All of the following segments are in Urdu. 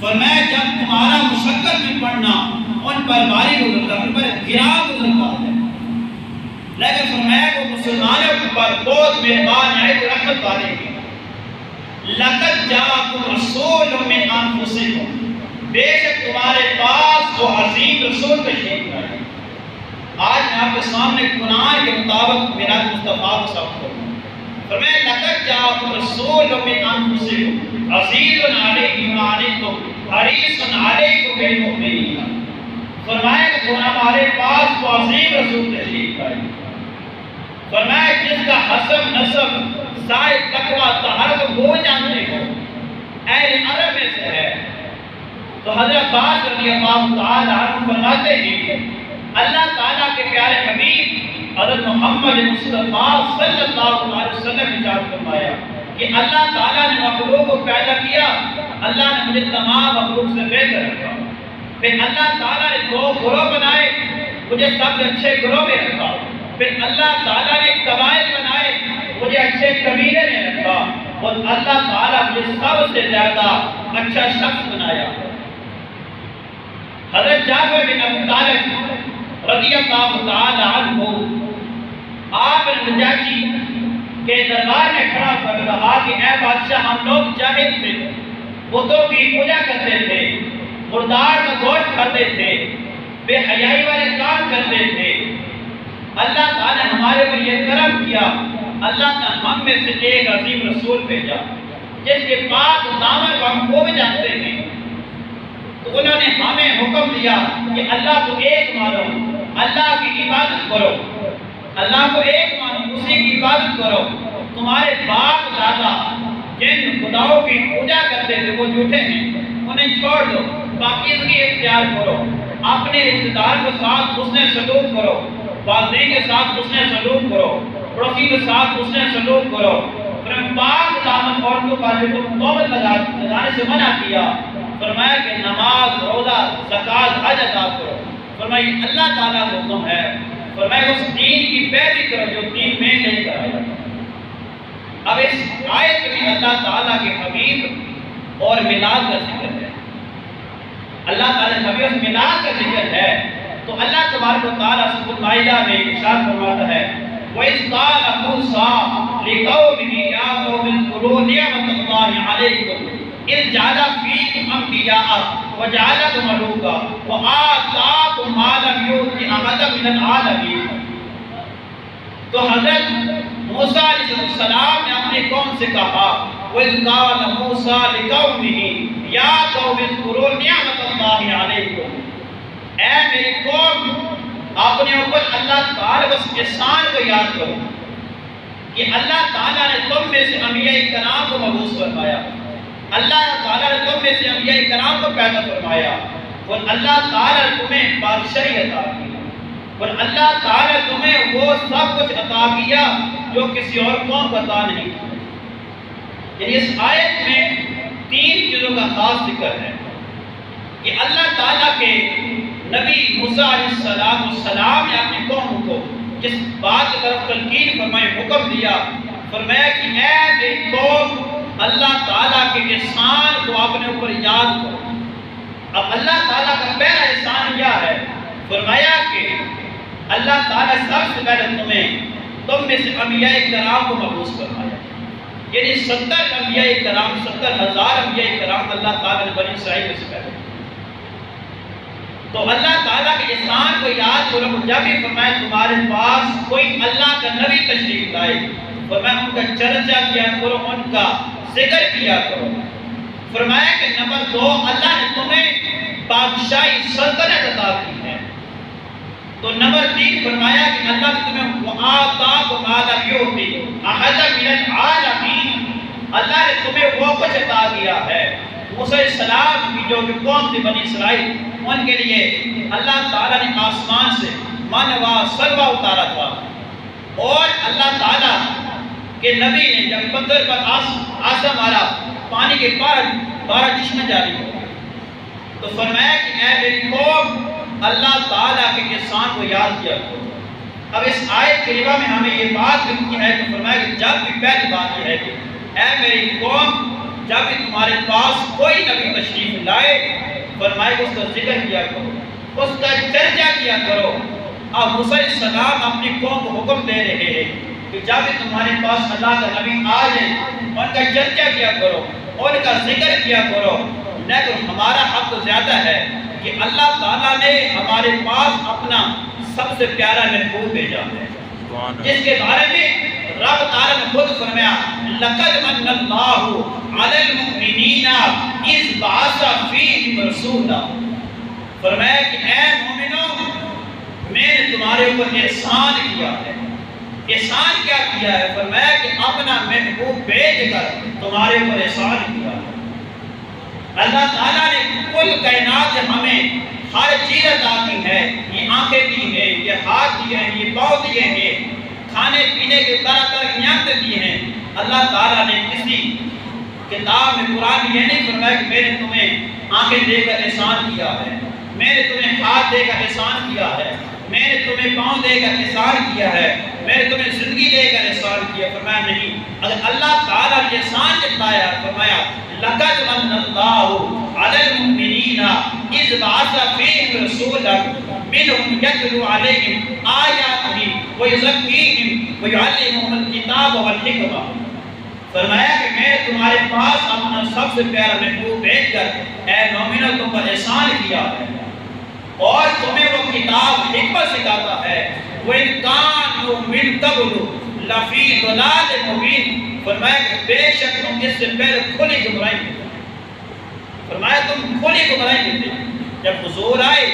فرمایا جب تمہارا مشقت میں پڑنا ان پر باری گزرتا ہے، ان پر گرا گزرتا ہے، لیکن فرمایا وہ مسلمانوں پر بہت مہربان ہے، رحمت والے ہیں۔ لَقَدْ جَاءَكُمْ رَسُولٌ مِّنْ أَنفُسِكُمْ، بے شک تمہارے پاس وہ عظیم رسول تشریف لائے۔ آج میں آپ کے سامنے قرآن کے مطابق میرا مصطفیٰ کو سب کروں۔ فرمایا لَقَدْ جَاءَكُمْ رَسُولٌ مِّنْ أَنفُسِكُمْ عَزِيزٌ عَلَيْهِ مَا عَنِتُّمْ حَرِيصٌ عَلَيْكُمْ بِالْمُؤْمِنِينَ۔ فرمایا کہ ہمارے پاس وہ عظیم رسول تشریف لائے، فرمایا جس کا حسب نسب زائد تقوی طہارت وہ جانتے ہو، اہل عرب میں سے ہے۔ تو حضرت عباس رضی اللہ تعالی عنہ فرماتے ہیں اللہ تعالیٰ کے پیارے حبیب حضرت محمد مصطفیٰ صلی اللہ علیہ وسلم نے ارشاد فرمایا کہ اللہ تعالیٰ نے مخلوق کو پیدا کیا، اللہ نے مجھے تمام مخلوق سے بہتر رکھا۔ پھر اللہ تعالیٰ نے دو گروہ بنائے، مجھے سب سے اچھے گروہ میں رکھا۔ پھر اللہ تعالیٰ نے قبائل بنائے، مجھے اچھے قبیلے میں رکھا، اور اللہ تعالیٰ مجھے سب سے زیادہ اچھا شخص بنایا۔ حضرت جعفر بن ابی طالب رضی اللہ تعالی عنہ آپ نے نجاشی کے دربار میں کھڑا کر کہا کہ اے بادشاہ، ہم لوگ جاہل تھے، بتوں کی پوجا کرتے تھے، مردار کا گوشت کھاتے تھے، بے حیائی والے کام کرتے تھے۔ اللہ تعالیٰ نے ہمارے پر یہ کرم کیا، اللہ نے ہم میں سے ایک عظیم رسول بھیجا جس کے پاک دامن کو ہم خوب جانتے ہیں۔ تو انہوں نے ہمیں حکم دیا کہ اللہ کو ایک مانو، اللہ کی عبادت کرو، اللہ کو ایک مانو، اسی کی عبادت کرو۔ تمہارے باپ دادا جن خداؤں کی پوجا کرتے تھے وہ جھوٹے ہیں، انہیں چھوڑ دو، پاکیزگی اختیار کرو، اپنے رشتہ دار کے ساتھ حسن سلوک کرو، والدین کے ساتھ حسن سلوک کرو، پڑوسی کے ساتھ حسن سلوک کرو۔ پھر پاک دامن عورتوں کا جو توبت لگانے سے منع کیا، فرمایا کہ نماز، روزہ، زکوٰۃ، حج ادا کرو۔ فرمایا اللہ تعالیٰ کا حکم ہے، فرمایا اس دین کی پیروی کرو جو دین میں لے کر آیا۔ اب اس آیت میں اللہ تعالیٰ کے حبیب اور میلاد کا ذکر ہے، اللہ تعالیٰ کے حبیب میلاد کا ذکر ہے۔ تو اللہ تبارک و تعالیٰ سورۃ المائدہ میں ارشاد فرماتا ہے وَإِذْ قَالَ مُوسَىٰ لِقَوْمِهِ يَا قَوْمِ اذْكُرُوا نِعْمَتَ اللَّهِ عَلَيْكُمْ إِذْ جَعَلَ فِيكُمْ أَنْبِيَاءَ وَجَعَلَكُمْ مُلُوكًا وَآتَاكُمْ مَا لَمْ يُؤْتِ أَحَدًا مِنَ الْعَالَمِينَ۔ تو حضرت موسیٰ علیہ السلام نے اپنی قوم سے کہا وَإِذْ قَالَ مُوسَىٰ لِقَوْمِهِ يَا قَوْمِ اذْكُرُوا نِعْمَتَ اللَّهِ عَلَيْكُمْ، اے میری قوم اپنے اوپر اللہ تعالیٰ اس احسان کو یاد کرو کہ اللہ تعالیٰ نے تم میں سے انبیاء کرام کو مبعوث فرمایا، اللہ تعالیٰ نے تم میں سے انبیاء کرام کو پیدا فرمایا، اور اللہ تعالیٰ نے تمہیں بادشاہی عطا کی، اور اللہ تعالیٰ نے تمہیں وہ سب کچھ عطا کیا جو کسی اور قوم کو عطا نہیں کیا۔ یعنی اس آیت میں تین چیزوں کا خاص ذکر ہے کہ اللہ تعالیٰ کے نبی موسیٰ علیہ السلام نے اپنی قوم کو جس بات کی طرف تلقین فرمائی، حکم دیا، فرمایا کہ اے میری قوم اللہ تعالیٰ کے احسان کو اپنے اوپر یاد کرو۔ اب اللہ تعالیٰ کا پہلا احسان کیا ہے؟ فرمایا کہ اللہ تعالیٰ سب سے پہلے تم میں سے انبیاء کرام کو مبعوث فرمایا، یعنی 70 انبیاء کرام، 70,000 انبیاء کرام اللہ تعالیٰ نے بنی اسرائیل میں سے پہلے۔ تو اللہ تعالیٰ کے احسان کو یاد کرو، جب بھی فرمایا تمہارے پاس کوئی اللہ کا نبی تشریف لائے، فرمایا ان کا چرچا کیا کرو، ان کا ذکر کیا کرو۔ فرمایا کہ نمبر 2 اللہ نے تمہیں بادشاہی سلطنت عطا کی ہے۔ تو نمبر 3 فرمایا کہ اللہ نے تمہیں وَآتَاكُمْ مَا لَمْ يُؤْتِ أَحَدًا مِنَ الْعَالَمِينَ، اللہ نے تمہیں وہ کچھ عطا کیا ہے۔ موسیٰ علیہ السلام کی جو قوم تھی بنی اسرائیل، ان کے لیے اللہ تعالیٰ نے آسمان سے من و سلوہ اتارا تھا، اور اللہ تعالیٰ کہ نبی نے جب پتھر پر آسا مارا، پانی کے 12 چشمے جاری ہو، تو فرمایا کہ اے میری قوم اللہ تعالیٰ کے احسان کو یاد کیا کرو۔ اب اس آیت کریمہ میں ہمیں یہ بات لکھی ہے کہ فرمایا کہ جب بھی پہلی بات یہ ہے کہ اے میری قوم جب بھی تمہارے پاس کوئی نبی تشریف لائے فرمائے کہ اس کا ذکر کیا کرو، اس کا چرچا کیا کرو۔ اب موسیٰ علیہ السلام اپنی قوم کو حکم دے رہے ہیں کہ جب بھی تمہارے پاس اللہ کا نبی آ جائے ان کا چرچا کیا کرو، ان کا ذکر کیا کرو۔ لیکن ہمارا حق تو زیادہ ہے کہ اللہ تعالیٰ نے ہمارے پاس اپنا سب سے پیارا محبوب بھیجا ہے، جس کے بارے میں رب تعالیٰ نے خود فرمایا لَقَدْ مَنَّ اللَّهُ عَلَى الْمُؤْمِنِينَ إِذْ بَعَثَ فِيهِمْ رَسُولًا۔ فرمایا کہ اے مومنوں، میں نے تمہارے اوپر احسان کیا ہے۔ احسان کیا کیا ہے؟ فرمایا کہ اپنا محبوب بھیج کر تمہارے اوپر احسان کیا ہے۔ اللہ تعالیٰ نے کل کائنات سے ہمیں ہر چیز عطا کی ہے، یہ آنکھیں دی ہیں، یہ ہاتھ دیے ہیں، یہ پاؤں دیے ہیں، کھانے پینے کے طرح طرح کی نعمتیں دی ہیں۔ اللہ تعالیٰ نے کسی کتاب میں قرآن یہ نہیں فرمایا کہ میں نے تمہیں آنکھیں دے کر احسان کیا ہے، میں نے تمہیں ہاتھ دے کر احسان کیا ہے، میں نے تمہیں پاؤں دے کر احسان کیا ہے، میں نے تمہیں زندگی دے کر احسان کیا۔ فرمایا نہیں، اگر اللہ تعالیٰ نے احسان جتایا فرمایا لَقَدْ مَنَّ اللَّهُ عَلَى الْمُؤْمِنِينَ إِذْ بَعَثَ فِيهِمْ رَسُولًا مِّنْهُمْ يَتْلُو عَلَيْهِمْ آيَاتِهِ وَيُزَكِّيهِمْ وَيُعَلِّمُهُمُ الْكِتَابَ وَالْحِكْمَةَ۔ فرمایا کہ میں تمہارے پاس اپنا سب سے پیارا محبوب بھیج کر اے مومنوں تم پر احسان کیا ہے، اور تمہیں وہ کتاب حکمت سکھاتا ہے۔ وَإِنْ كَانُوا مِن قَبْلُ لَفِي ضَلَالٍ مُبِينٍ۔ فرمایا کہ بے شک تم اس سے پہلے کھلی گمراہی میں تھے۔ فرمایا تم کھلی گمراہی میں تھے۔ جب حضور آئے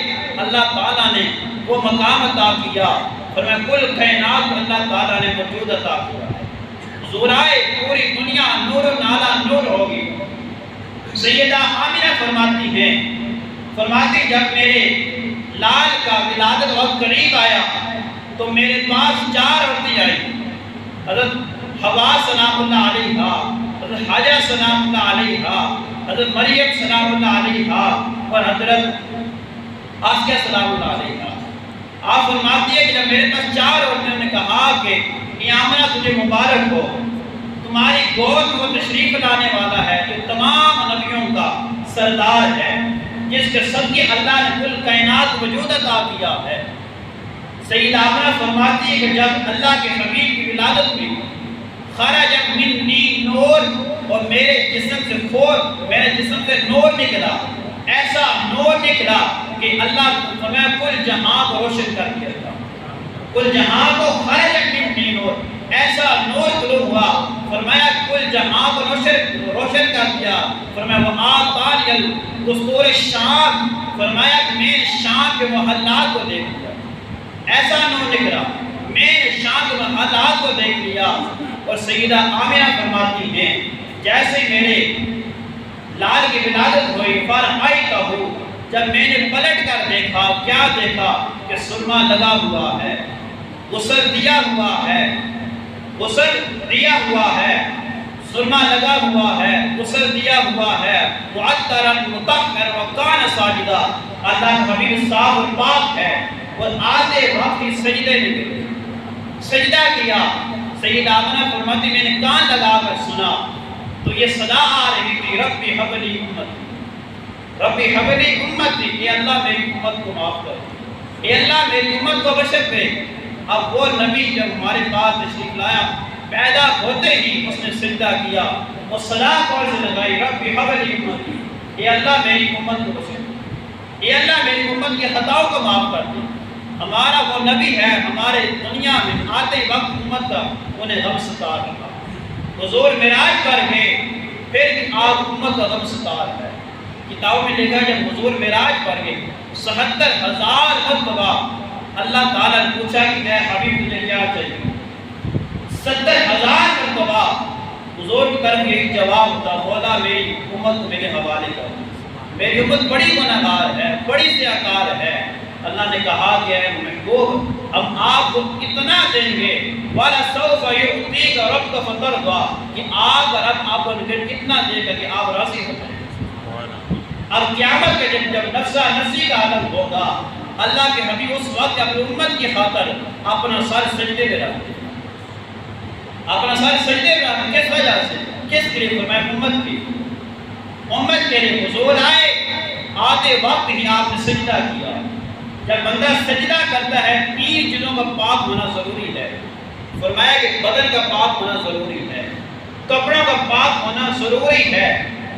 اللہ تعالیٰ نے وہ مقام عطا کیا، فرمایا کل کائنات کو اللہ تعالیٰ نے وجود عطا کیا ہے۔ حضور آئے پوری دنیا نور و نالا نور ہوگی۔ سیدہ آمنہ فرماتی ہیں، فرماتی جب میرے لال کا ولادت وقت قریب آیا تو میرے پاس 4 عورتیں آئی، حضرت حوا سلام اللہ علیہا، حضرت حاجہ سلام اللہ علیہا، حضرت مریم سلام اللہ علیہا، اور حضرت آسیہ سلام اللہ علیہا۔ آپ فرماتی ہے کہ جب میرے پاس 4 عورتوں نے کہا کہ آمنہ تجھے مبارک ہو، تمہاری گود وہ تشریف لانے والا ہے جو تمام نبیوں کا سردار ہے، جس کے صدقے اللہ نے کل کائنات وجود عطا کیا ہے۔ سیدہ آمنہ فرماتی ہے کہ جب اللہ کے حبیب کی ولادت ہوئی خرج منی نور، اور میرے جسم سے نور نکلا، ایسا نور نکلا کہ اللہ فرمایا کل جہاں کو روشن کر دیا تھا، کل جہاں کو خرج منی نور، ایسا نور طلوع ہوا، فرمایا کل جہاں کو روشن کر دیا۔ فرمایا وہ آتانی الدستور شام، فرمایا کہ میں شام کے محلات کو دیکھ لیا، ایسا نور نکلا، میں شام کے محلات کو دیکھ لیا۔ اور سیدہ آمنہ فرماتی ہیں جیسے میرے لال کی ولادت ہوئی فرأیتہ، جب میں نے پلٹ کر دیکھا، کیا دیکھا کہ سرما لگا ہوا ہے، غسل دیا ہوا ہے، غسل دیا ہوا ہے، سرما لگا ہوا ہے، غسل دیا ہوا ہے، معطرا مطہر وکان ساجدہ، اللہ کا حبیب صاف اور پاک ہے، اور آتے وقت ہی سجدے میں گئے، سجدہ کیا۔ سیدہ آمنہ فرماتی میں نے کان لگا کر سنا تو یہ صدا آ رہی تھی ربی حبلی امتی، ربی حبلی امتی، اے اللہ میری امت کو معاف کر، اے اللہ میری امت کو بخش دے۔ اب وہ نبی جب ہمارے پاس تشریف لایا پیدا ہوتے ہی اس نے سجدہ کیا اور صدا کور سے لگائی ربی حبلی امتی، اے اللہ میری امت کو بخش دے، اے اللہ میری امت کی خطاؤں کو معاف کر دے۔ ہمارا وہ نبی ہے ہمارے دنیا میں آتے وقت امت کا انہیں غم ستار رہا، حضور معراج پر گئے پھر بھی آپ امت کا غم ستار ہے۔ کتابوں میں لکھا جب حضور معراج پر گئے 77,000 مرتبہ اللہ تعالیٰ نے پوچھا کہ اے حبیب تجھے کیا چاہیے، 70,000 مرتبہ حضور کی طرف یہی جواب ہوتا مولا میری امت کو میرے حوالے کر، میری امت بڑی گناہگار ہے، بڑی سیاکار ہے۔ اللہ نے کہا کہ اے محبوب ہم آپ کو اتنا دیں گے وَلَسَوْفَ يُؤْتِيكَ رَبُّكَ فَتَرْضَىٰ، کہ آپ رب آپ کو اتنا دے گا کہ آپ راضی ہو جائیں۔ اب قیامت کے دن جب نفسہ نفسی کا عالم ہوگا اللہ کے حبیب اس وقت اپنی امت کی خاطر اپنا سر سجدے میں رکھ دیں، اپنا سر سجدے میں رکھ دیں۔ کس وجہ سے؟ کس کے لیے؟ فرمایا امت کی، آتے وقت ہی آپ نے سجدہ کیا۔ جب بندہ سجدہ کرتا ہے 3 چیزوں کا پاک ہونا ضروری ہے۔ فرمایا کہ بدن کا پاک ہونا ضروری ہے، کپڑوں کا پاک ہونا ضروری ہے،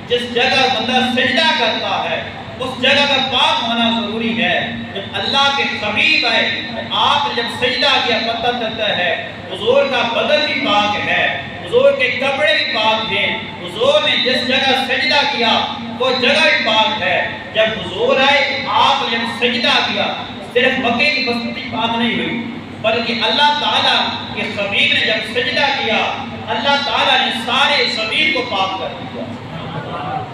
جس جگہ بندہ سجدہ کرتا ہے اس جگہ کا پاک ہونا ضروری ہے۔ جب اللہ کے حبیب آئے آپ نے جب سجدہ کیا پتہ چلتا ہے حضور کا بدن بھی پاک ہے، حضور کے کپڑے بھی پاک ہیں، حضور نے جس جگہ سجدہ کیا وہ جگہ بھی پاک ہے۔ جب حضور آئے آپ نے جب سجدہ کیا صرف مکے کی بستی پاک نہیں ہوئی بلکہ اللہ تعالیٰ کے حبیب نے جب سجدہ کیا اللہ تعالیٰ نے سارے زمین کو پاک کر دیا۔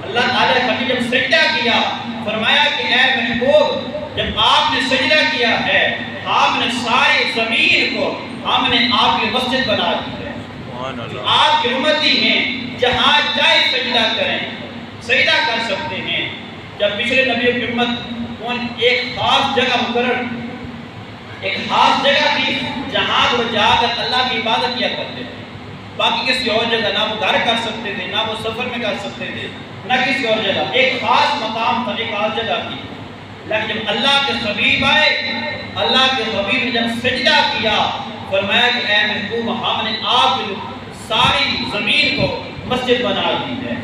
اللہ تعالیٰ کے حبیب جب سجدہ کیا فرمایا کہ اے محبوب جب آپ نے سجدہ کیا ہے آپ نے ساری زمین کو ہم نے آپ کی مسجد بنا دی ہے۔ آپ کی امتی ہیں جہاں چاہے سجدہ کریں، سجدہ کر سکتے ہیں۔ جب پچھلے نبیوں کی امت ان ایک خاص جگہ مقرر ایک خاص جگہ تھی جہاں وہ جا کر اللہ کی عبادت کیا کرتے تھے، باقی کسی اور جگہ نہ وہ گھر کر سکتے تھے نہ وہ سفر میں کر سکتے تھے نہ کسی اور جگہ، ایک خاص مقام تھا، ایک خاص جگہ تھی۔ لیکن جب اللہ کے حبیب آئے اللہ کے حبیب نے جب سجدہ کیا فرمایا کہ اے محبوب ہم نے آپ کی ساری زمین کو مسجد بنا دی ہے۔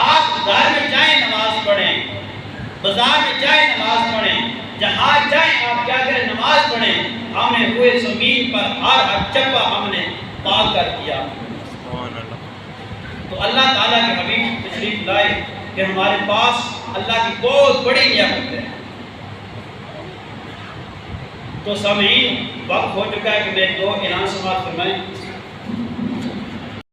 آپ گھر میں چاہے نماز پڑھیں، بازار میں چاہے نماز پڑھیں، جہاں چاہے آپ کیا کریں نماز پڑھیں، ہم نے ہوئے زمین پر ہر چپا ہم نے پاک کر دیا۔ تو اللہ تعالیٰ کے حبیب تشریف لائے کہ ہمارے پاس اللہ کی بہت بڑی نعمت ہے۔ تو سامعین وقت ہو چکا ہے کہ میں 2 اعلان سماعت فرمائیں۔